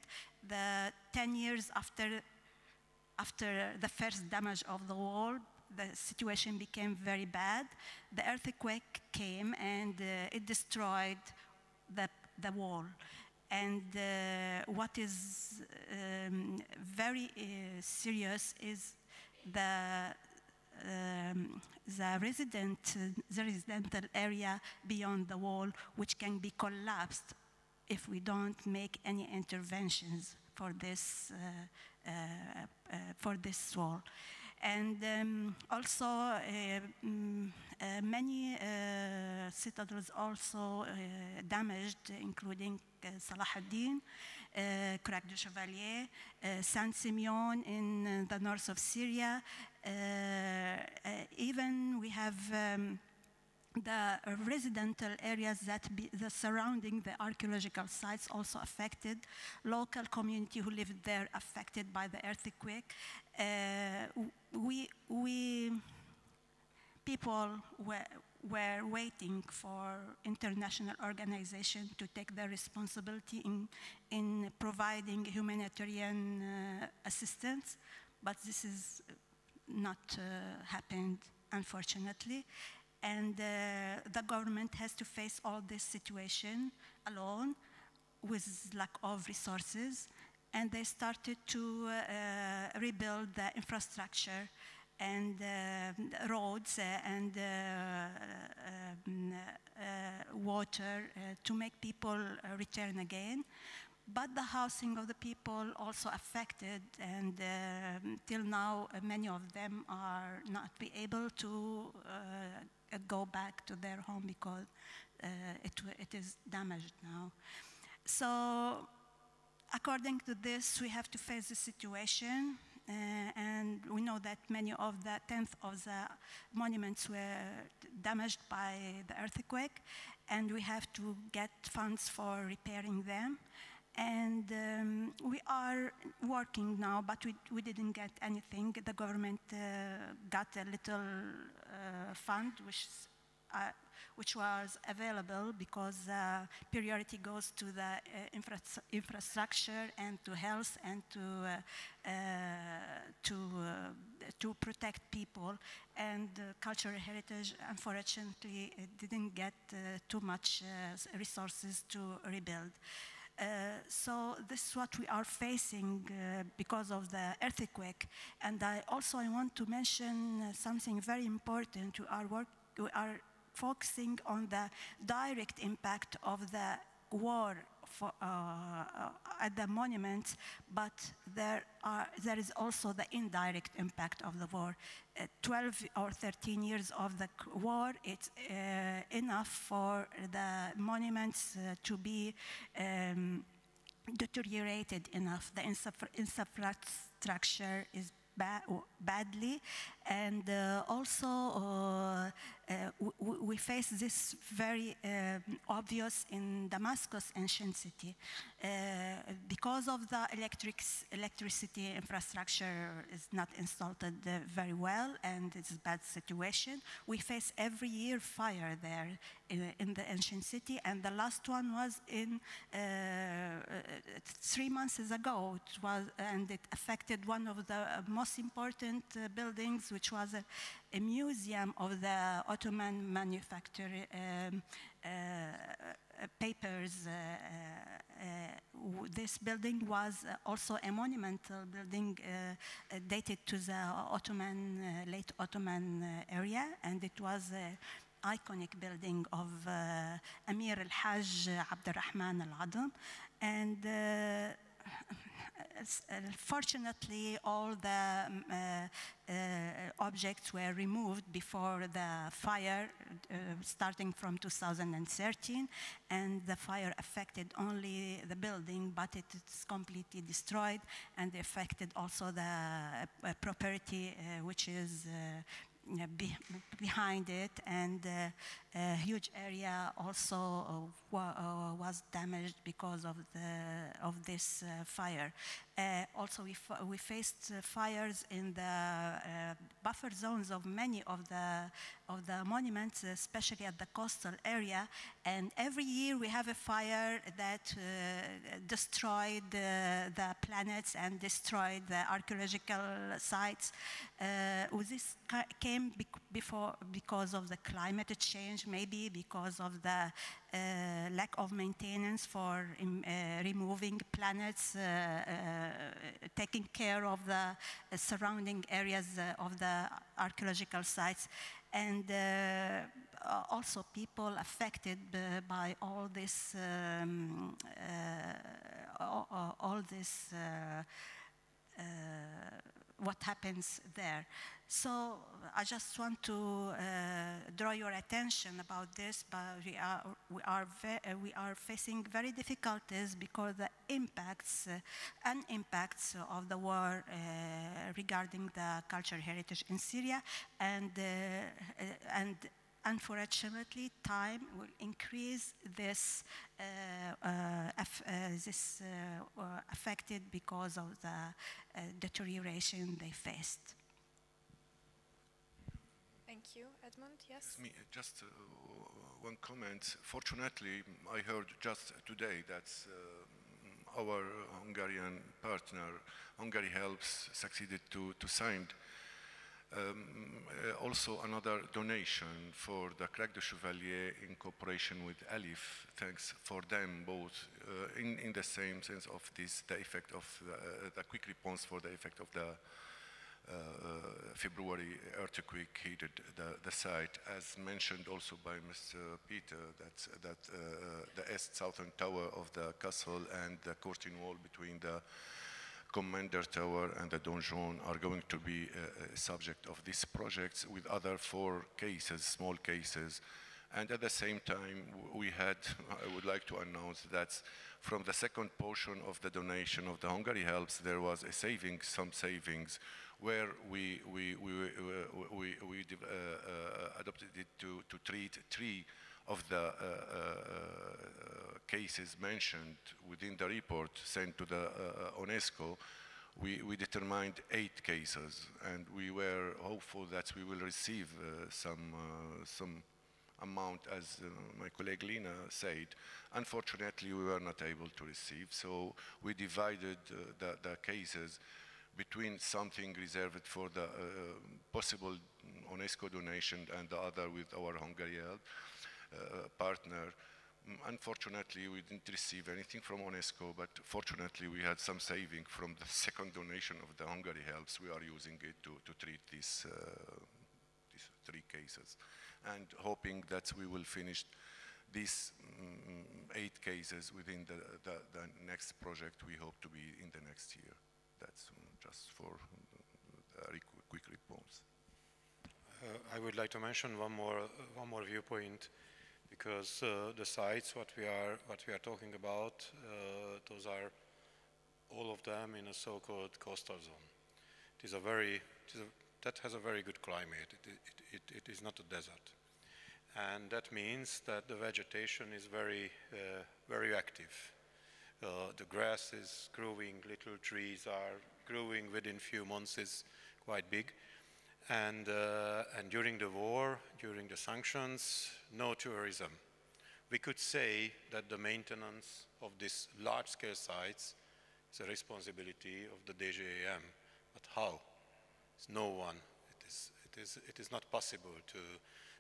10 years after the first damage of the wall, the situation became very bad. The earthquake came and it destroyed the wall. And what is very serious is the residential area beyond the wall, which can be collapsed if we don't make any interventions for this wall. And also many citadels also damaged, including Salah ad-Din, Crac du Chevalier, Saint-Simeon in the north of Syria. Even we have the residential areas that surrounding the archaeological sites also affected. Local community who lived there affected by the earthquake. People were waiting for international organization to take their responsibility in providing humanitarian assistance, but this is not happened, unfortunately. And the government has to face all this situation alone with lack of resources. And they started to rebuild the infrastructure and roads and water to make people return again. But the housing of the people also affected, and till now many of them are not be able to go back to their home because it is damaged now. So according to this, we have to face the situation, and we know that many of the 10th of the monuments were damaged by the earthquake, and we have to get funds for repairing them. And we are working now, but we didn't get anything. The government got a little fund, which was available because priority goes to the infrastructure and to health and to protect people. And cultural heritage, unfortunately, it didn't get too much resources to rebuild. So this is what we are facing because of the earthquake. And I want to mention something very important. We are focusing on the direct impact of the war at the monuments, but there is also the indirect impact of the war. 12 or 13 years of the war, it's enough for the monuments to be deteriorated enough. The infrastructure is badly, and also we face this very obvious in Damascus, ancient city. Because of the electricity infrastructure is not installed very well, and it's a bad situation. We face every year fire there in the ancient city, and the last one was in 3 months ago. And it affected one of the most important buildings, which was a museum of the Ottoman manufacture papers. This building was also a monumental building dated to the late Ottoman area, and it was an iconic building of Amir al-Hajj Abdurrahman al-Adham. And fortunately, all the objects were removed before the fire, starting from 2013, and the fire affected only the building, but it is completely destroyed, and affected also the property which is behind it, and a huge area also was damaged because of this fire. Also, we faced fires in the buffer zones of many of the monuments, especially at the coastal area. And every year we have a fire that destroyed the planets and destroyed the archaeological sites. This came because of the climate change, maybe because of the lack of maintenance for removing planets, taking care of the surrounding areas of the archaeological sites, and also people affected by all this what happens there. So I just want to draw your attention about this, but we are facing very difficulties because the impacts of the war regarding the cultural heritage in Syria, and unfortunately, time will increase this affected because of the deterioration they faced. Thank you. Edmund, yes? Just one comment. Fortunately, I heard just today that our Hungarian partner, Hungary Helps, succeeded to sign also another donation for the Crac de Chevalier in cooperation with Elif. Thanks for them both in the same sense of this, the effect of the quick response for the effect of the February earthquake hit the site, as mentioned also by Mr. Peter, that the southern tower of the castle and the curtain wall between the Commander Tower and the donjon are going to be subject of this project, with other 4 cases, small cases, And at the same time, we had, I would like to announce that from the second portion of the donation of the Hungary Helps, there was a savings, some savings, where we adopted it to treat 3 of the cases mentioned within the report sent to the UNESCO. We determined 8 cases, and we were hopeful that we will receive some amount, as my colleague Lina said. Unfortunately, we were not able to receive, so we divided the cases between something reserved for the possible UNESCO donation and the other with our Hungary Help partner. Unfortunately, we didn't receive anything from UNESCO, but fortunately we had some saving from the second donation of the Hungary Helps. We are using it to treat these 3 cases, and hoping that we will finish these 8 cases within the next project we hope to be in the next year. That's just for a quick response. I would like to mention one more viewpoint, because the sites what we are talking about, those are all of them in a so-called coastal zone. That has a very good climate. It is not a desert, and that means that the vegetation is very active. The grass is growing, little trees are growing within few months, is quite big. And during the war, during the sanctions, no tourism. We could say that the maintenance of these large-scale sites is a responsibility of the DGAM. But how? It's no one. It is not possible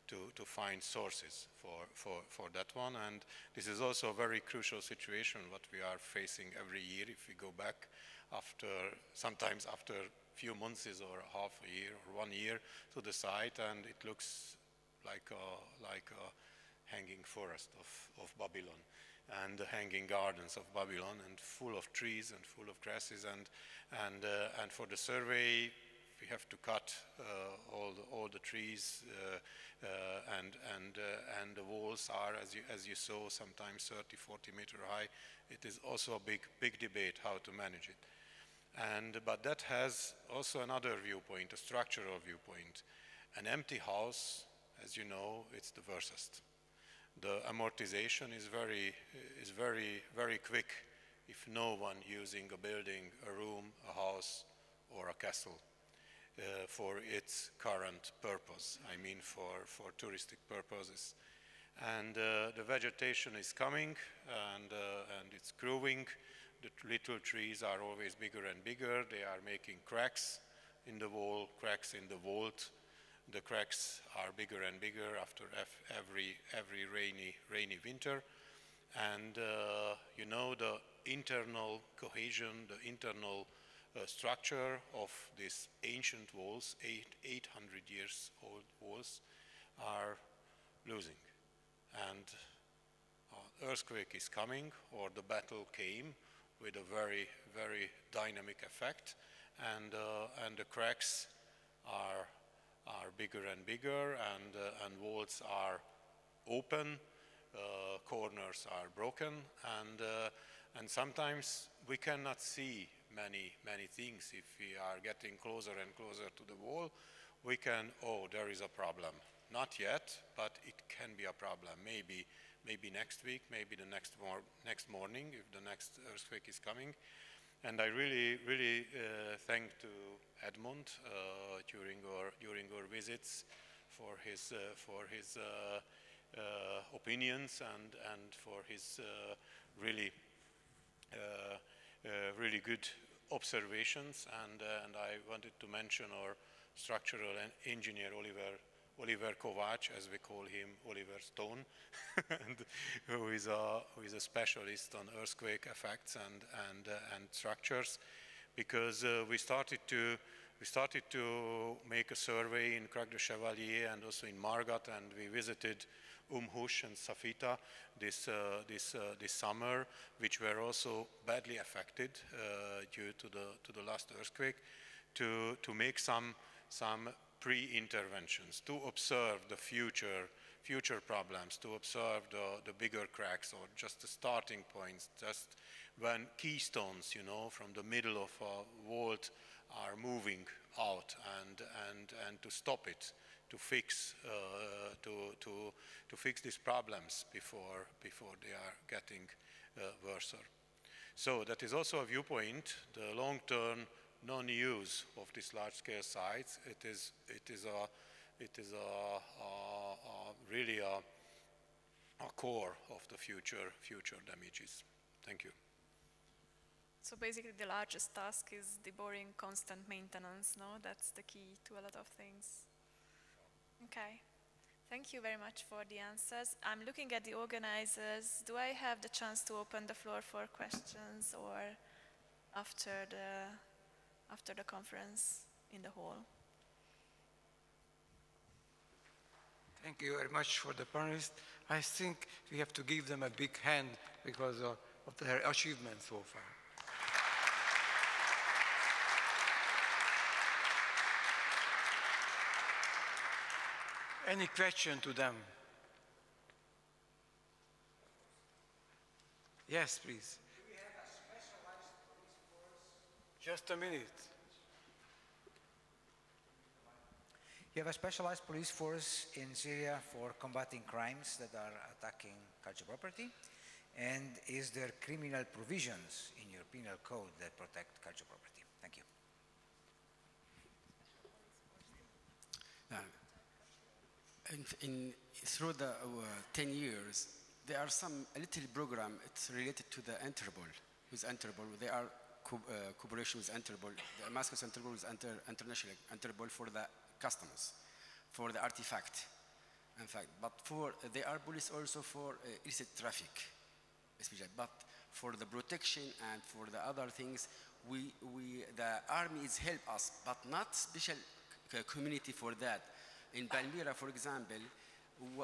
to find sources for that one. And this is also a very crucial situation what we are facing every year. If we go back sometimes after few months or half a year or 1 year to the site, and it looks like a hanging forest of Babylon, and the hanging gardens of Babylon, and full of trees and full of grasses, and for the survey we have to cut all the trees, and the walls are, as you saw, sometimes 30-40 meter high. It is also a big debate how to manage it. But that has also another viewpoint, a structural viewpoint. An empty house, as you know, it's the worst. The amortization is very quick if no one using a building, a room, a house, or a castle for its current purpose. I mean for touristic purposes. And the vegetation is coming, and it's growing. The little trees are always bigger and bigger. They are making cracks in the wall, cracks in the vault. The cracks are bigger and bigger after every rainy winter. And you know, the internal cohesion, the internal structure of these ancient walls, 800 years old walls, are losing. And earthquake is coming, or the battle came, with a very dynamic effect, and the cracks are bigger and bigger, and walls are open, corners are broken, and sometimes we cannot see many things. If we are getting closer and closer to the wall, we can, oh, there is a problem. Not yet, but it can be a problem. Maybe next week, maybe the next morning, if the next earthquake is coming. And I really thank to Edmund during our visits for his opinions and for his really good observations. And I wanted to mention our structural engineer Oliver Kovács, as we call him, Oliver Stone, and who is a specialist on earthquake effects and structures, because we started to make a survey in Crac de Chevalier and also in Margat, and we visited Hush and Safita this summer, which were also badly affected due to the last earthquake, to make some pre-interventions, to observe the future future problems, to observe the bigger cracks or just the starting points, just when keystones, you know, from the middle of a vault are moving out, and to stop it, to fix these problems before they are getting worse. So that is also a viewpoint. The long-term non-use of these large-scale sites. It is really a core of the future damages. Thank you. So basically the largest task is the boring constant maintenance, no? That's the key to a lot of things. Okay. Thank you very much for the answers. I'm looking at the organizers. Do I have the chance to open the floor for questions or after the conference in the hall? Thank you very much for the panelists. I think we have to give them a big hand because of their achievements so far. Any question to them? Yes, please. Do we have a specialized police force? Just a minute. You have a specialized police force in Syria for combating crimes that are attacking cultural property? And is there criminal provisions in your penal code that protect cultural property? Thank you. Through the 10 years, there are a little program. It's related to the Interpol. With Interpol, they are cooperation with Interpol. The Damascus Interpol is international Interpol for the customs, for the artifact, in fact. But they are police also for illicit traffic, especially. But for the protection and for the other things, the army is help us, but not special community for that. In Palmyra, for example,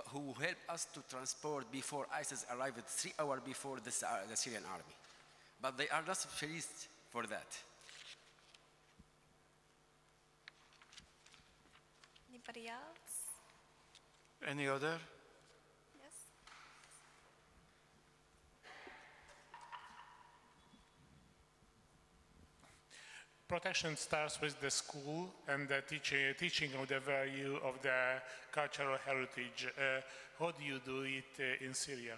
who helped us to transport before ISIS arrived 3 hours before the Syrian army. But they are not specialists for that. Anybody else? Any other? Yes. Protection starts with the school and the teaching of the value of the cultural heritage. How do you do it in Syria?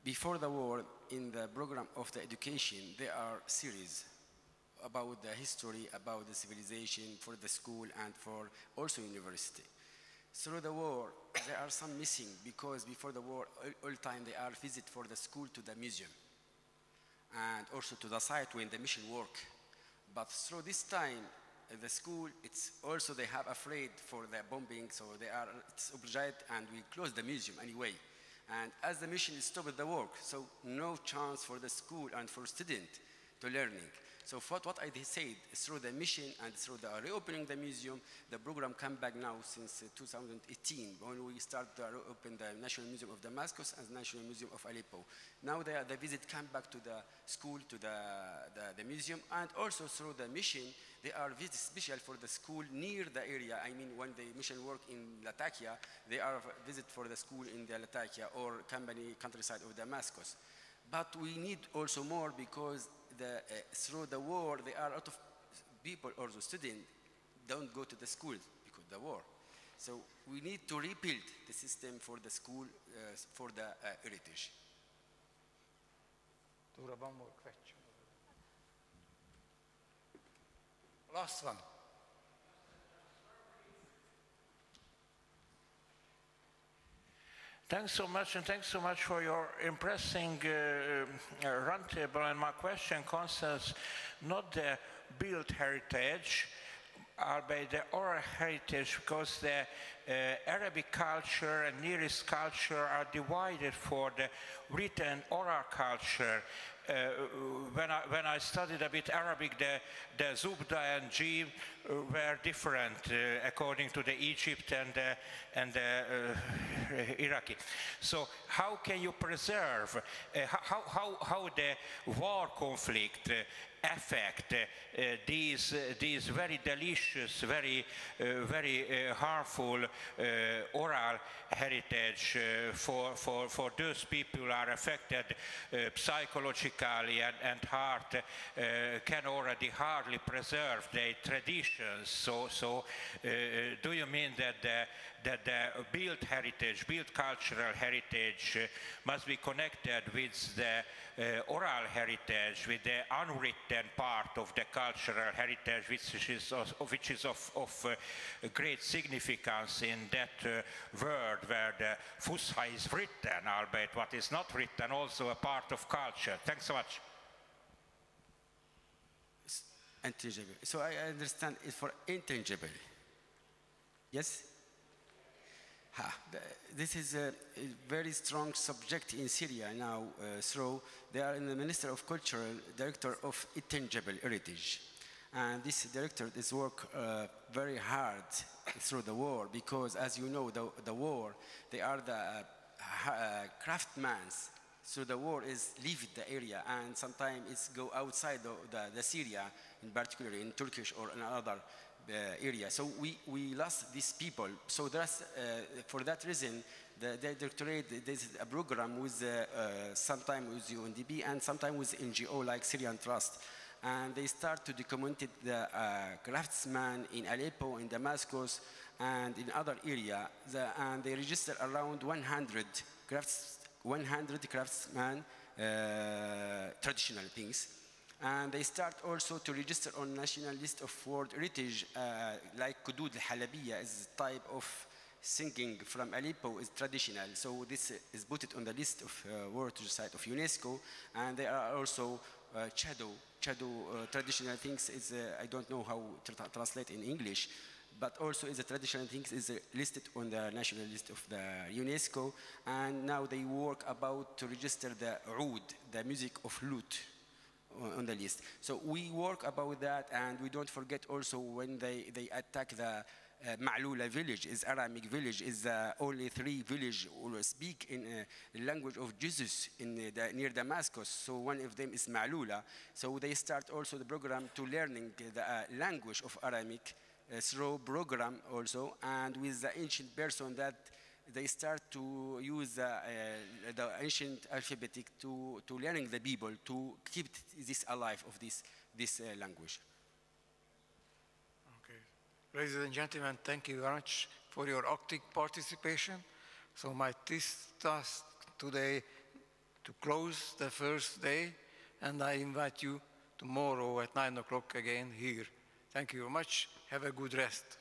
Before the war, in the program of the education, there are series about the history, about the civilization for the school and for also university. Through the war, there are some missing because before the war, all time they are visit for the school to the museum and also to the site when the mission work. But through this time, the school, it's also they have afraid for the bombing, so it's obliged and we close the museum anyway. And as the mission stopped the work, so no chance for the school and for student to learning. So what I said, through the mission and through the reopening the museum, the program come back now since 2018, when we start to reopen the National Museum of Damascus and the National Museum of Aleppo. Now the visit come back to the school, to the museum, and also through the mission, they are visit special for the school near the area. I mean, when the mission work in Latakia, they are visit for the school in the Latakia or countryside of Damascus. But we need also more because through the war, there are a lot of people or the students don't go to the school because of the war. So we need to rebuild the system for the school, for the heritage. One more question. Last one. Thanks so much, and thanks so much for your impressing roundtable. And my question concerns not the built heritage, but the oral heritage, because the Arabic culture and Near East culture are divided for the written oral culture. When I studied a bit Arabic, the Zubda and Jim were different according to the Egypt and the Iraqi. So how can you preserve, how the war conflict affect these very delicious, very harmful oral heritage for those people who are affected psychologically and heart can already hardly preserve their traditions. So do you mean that the built heritage, built cultural heritage must be connected with the oral heritage, with the unwritten part of the cultural heritage, which is of great significance in that world where the Fusha is written, albeit what is not written, also a part of culture. Thanks so much. Intangible. So I understand it for intangible. Yes? This is a very strong subject in Syria now. So they are in the Minister of Culture, Director of Intangible Heritage. And this director is work very hard through the war because, as you know, the war, they are the craftsmen. So the war is leave the area and sometimes it's go outside the Syria, in particular in Turkish or another area. So we lost these people. So that's, for that reason, the directorate, there's a program with sometimes with UNDP and sometimes with NGO like Syrian Trust. And they start to document the craftsmen in Aleppo, in Damascus, and in other areas. And they register around 100 craftsmen, traditional things. And they start also to register on national list of World Heritage, like Kudud al-Halabiya is a type of singing from Aleppo is traditional. So this is put it on the list of World Heritage Site of UNESCO. And there are also Chado traditional things is, I don't know how to translate in English, but also is a traditional things is listed on the national list of the UNESCO. And now they work about to register the oud, the music of lute, on the list. So we work about that, and we don't forget also when they attack the Ma'lula village, is Aramic village, is only 3 villages who speak in the language of Jesus near Damascus. So one of them is Ma'lula. So they start also the program to learning the language of Aramic through program also, and with the ancient person that they start to use the ancient alphabetic to learning the people to keep this alive of this language. Okay, ladies and gentlemen, thank you very much for your active participation. So my task today to close the first day, and I invite you tomorrow at 9 o'clock again here. Thank you very much. Have a good rest.